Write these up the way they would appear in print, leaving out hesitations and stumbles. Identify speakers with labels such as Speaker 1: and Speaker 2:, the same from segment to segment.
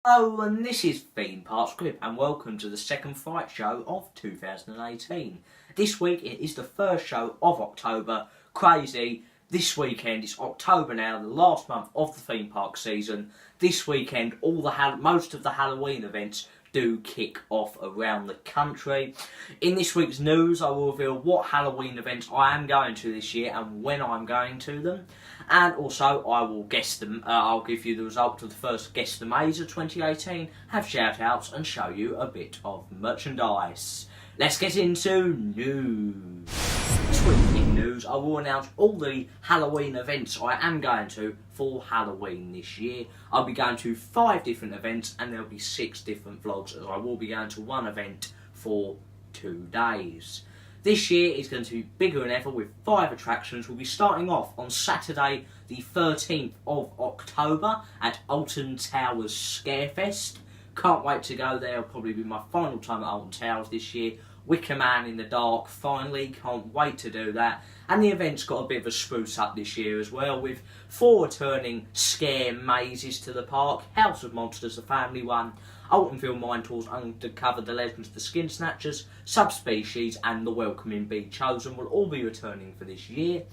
Speaker 1: Hello, and this is Theme Park Squib, and welcome to the second Fright show of 2018. This week it is the first show of October. Crazy. This weekend, it's October now, the last month of the theme park season. This weekend, most of the Halloween events do kick off around the country. In this week's news, I will reveal what Halloween events I am going to this year and when I'm going to them. And also, I will guess them. I'll give you the result of the first Guess the Maze of 2018, have shout-outs and show you a bit of merchandise. Let's get into news. This week in news, I will announce all the Halloween events I am going to for Halloween this year. I'll be going to 5 different events and there'll be 6 different vlogs, as I will be going to one event for 2 days. This year is going to be bigger than ever with 5 attractions. We'll be starting off on Saturday the 13th of October at Alton Towers Scarefest. Can't wait to go there. It'll probably be my final time at Alton Towers this year. Wicker Man in the Dark, finally, can't wait to do that. And the event's got a bit of a spruce up this year as well, with 4 returning scare mazes to the park. House of Monsters, the family one, Altonville Mine Tours, Undercover, The Legends of the Skin Snatchers, Subspecies and The Welcoming Bee Chosen will all be returning for this year.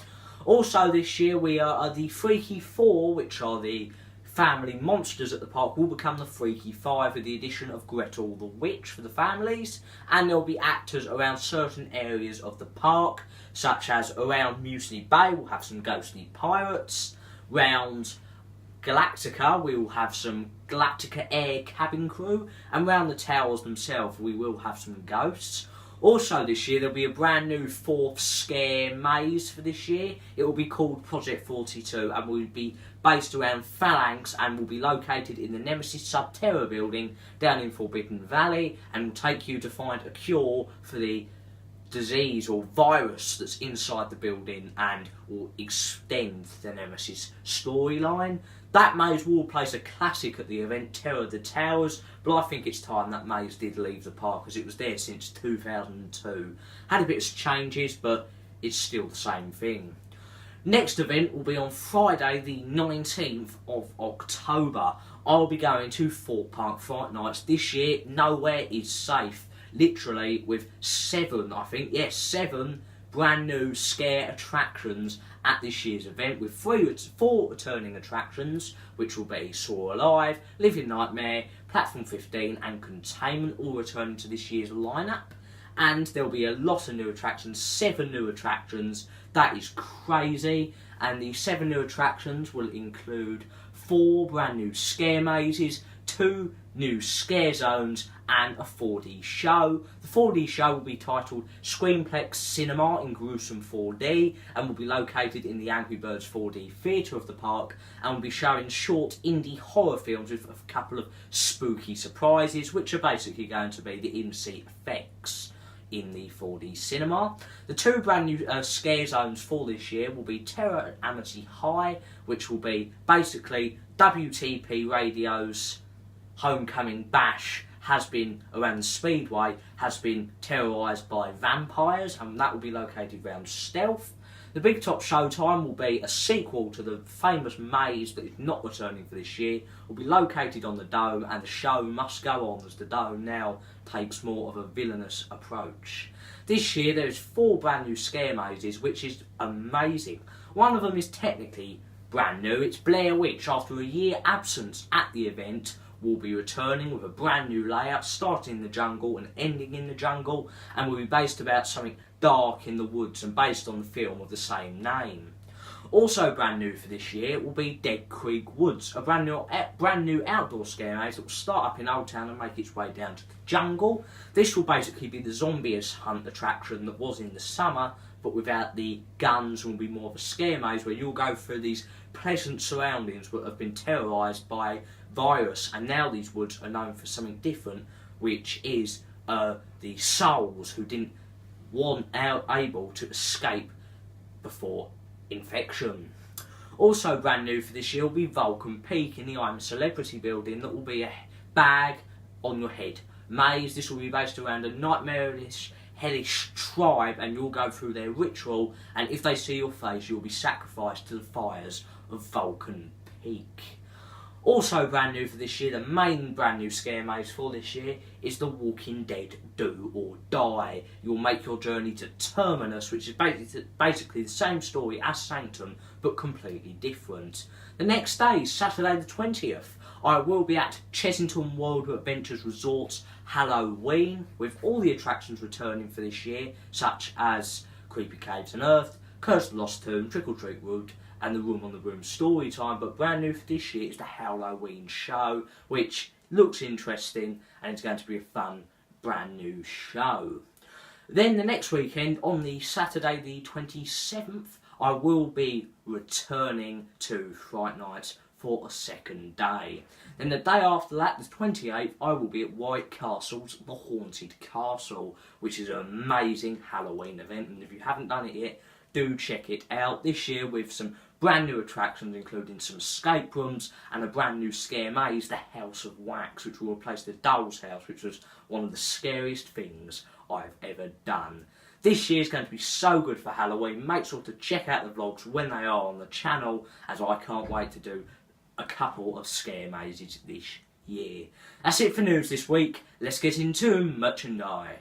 Speaker 1: Also this year we are the Freaky 4, which are the family monsters at the park, will become the Freaky 5 with the addition of Gretel the Witch for the families, and there'll be actors around certain areas of the park, such as around Mutiny Bay we'll have some ghostly pirates, round Galactica we will have some Galactica Air cabin crew, and round the towers themselves we will have some ghosts. Also this year there'll be a brand new 4th scare maze for this year. It will be called Project 42 and will be based around Phalanx and will be located in the Nemesis Subterra building down in Forbidden Valley, and will take you to find a cure for the disease or virus that's inside the building and will extend the Nemesis storyline. That maze will place a classic at the event, Terror of the Towers, but I think it's time that maze did leave the park, as it was there since 2002. Had a bit of changes, but it's still the same thing. Next event will be on Friday the 19th of October. I'll be going to Thorpe Park Fright Nights. This year, nowhere is safe. Literally with 7 brand new scare attractions at this year's event, with 4 returning attractions, which will be Saw Alive, Living Nightmare, Platform 15 and Containment, all returning to this year's lineup. And there'll be a lot of new attractions, 7 new attractions. That is crazy. And the 7 new attractions will include 4 brand new scare mazes, 2 new scare zones and a 4D show. The 4D show will be titled Screenplex Cinema in Gruesome 4D and will be located in the Angry Birds 4D theatre of the park, and will be showing short indie horror films with a couple of spooky surprises, which are basically going to be the in-seat effects in the 4D cinema. The 2 brand new scare zones for this year will be Terror at Amity High, which will be basically WTP Radio's Homecoming Bash has been around the Speedway, has been terrorised by vampires, and that will be located around Stealth. The Big Top Showtime will be a sequel to the famous maze that is not returning for this year. It will be located on the Dome, and the show must go on as the Dome now takes more of a villainous approach. This year there is 4 brand new scare mazes, which is amazing. One of them is technically brand new. It's Blair Witch, after a year absence at the event, will be returning with a brand new layout, starting in the jungle and ending in the jungle, and will be based about something dark in the woods and based on the film of the same name. Also brand new for this year will be Dead Creek Woods, a brand new outdoor scare maze that will start up in Old Town and make its way down to the jungle. This will basically be the Zombies Hunt attraction that was in the summer, but without the guns, will be more of a scare maze where you'll go through these pleasant surroundings that have been terrorised by virus, and now these woods are known for something different, which is the souls who weren't able to escape before infection. Also brand new for this year will be Vulcan Peak in the I'm a Celebrity building, that will be a bag on your head maze. This will be based around a nightmarish hellish tribe, and you'll go through their ritual, and if they see your face you'll be sacrificed to the fires of Vulcan Peak. Also brand new for this year, the main brand new scare maze for this year is The Walking Dead Do or Die. You'll make your journey to Terminus, which is basically the same story as Sanctum, but completely different. The next day, Saturday the 20th, I will be at Chessington World Adventures Resort's Halloween, with all the attractions returning for this year, such as Creepy Caves Unearthed, Curse of the Lost Tomb, Trick or Treat Wood, and the Room on the Room story time. But brand new for this year is the Halloween show, which looks interesting and it's going to be a fun brand new show. Then the next weekend, on the Saturday the 27th, I will be returning to Fright Night for a second day. Then the day after that, the 28th, I will be at White Castle's The Haunted Castle, which is an amazing Halloween event, and if you haven't done it yet, do check it out. This year with some brand new attractions, including some escape rooms and a brand new scare maze, the House of Wax, which will replace the Doll's House, which was one of the scariest things I've ever done. This year is going to be so good for Halloween. Make sure to check out the vlogs when they are on the channel, as I can't wait to do a couple of scare mazes this year. That's it for news this week. Let's get into merchandise.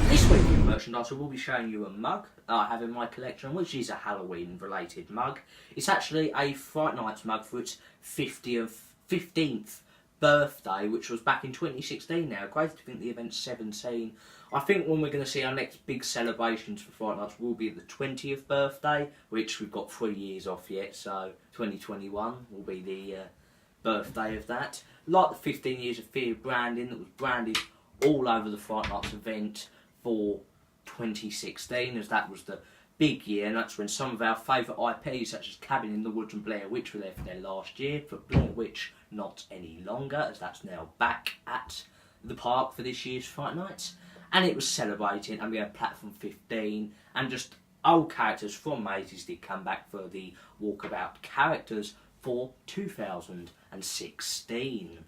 Speaker 1: This week in merchandise I will be showing you a mug that I have in my collection, which is a Halloween related mug. It's actually a Fright Night mug for its 15th birthday, which was back in 2016 now. Great to think the event's 17. I think when we're going to see our next big celebrations for Fright Nights will be at the 20th birthday, which we've got 3 years off yet, so 2021 will be the birthday of that. Like the 15 years of Fear branding that was branded all over the Fright Nights event for 2016, as that was the big year, and that's when some of our favourite IPs such as Cabin in the Woods and Blair Witch were there for their last year. For Blair Witch not any longer, as that's now back at the park for this year's Fright Nights, and it was celebrating, and we had Platform 15 and just old characters from mazes did come back for the walkabout characters for 2016.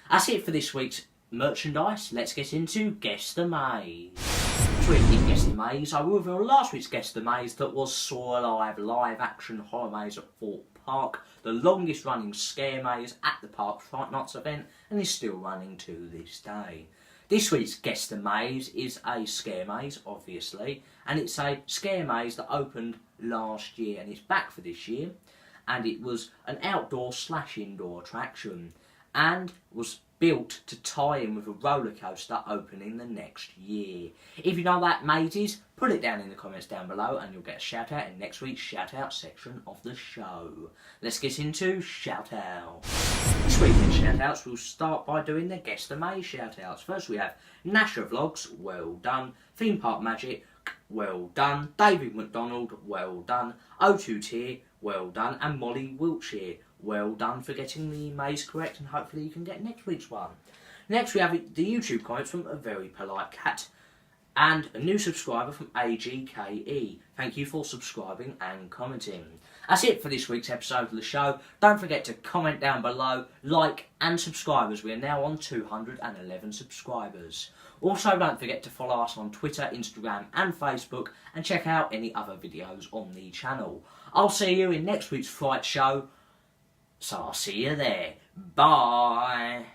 Speaker 1: That's it for this week's merchandise. Let's get into Guess the Maze. This week in Guess the Maze, I will reveal last week's Guess the Maze that was Saw Alive live action horror maze at Thorpe Park, the longest running scare maze at the park's Fright Nights event, and is still running to this day. This week's Guess the Maze is a scare maze, obviously, and it's a scare maze that opened last year and it's back for this year, and it was an outdoor/indoor attraction and was built to tie in with a roller coaster opening the next year. If you know that maze is, put it down in the comments down below and you'll get a shout out in next week's shout out section of the show. Let's get into shout outs. This week in shout outs we'll start by doing the Guess the Maze shout outs. First we have Nasher Vlogs, well done. Theme Park Magic, well done. David McDonald, well done. O2 Tier, well done. And Molly Wiltshire, well done for getting the maze correct, and hopefully you can get next week's one. Next we have the YouTube comments from A Very Polite Cat and a new subscriber from AGKE. Thank you for subscribing and commenting. That's it for this week's episode of the show. Don't forget to comment down below, like and subscribe, as we are now on 211 subscribers. Also don't forget to follow us on Twitter, Instagram and Facebook, and check out any other videos on the channel. I'll see you in next week's Fright show. So I'll see you there. Bye.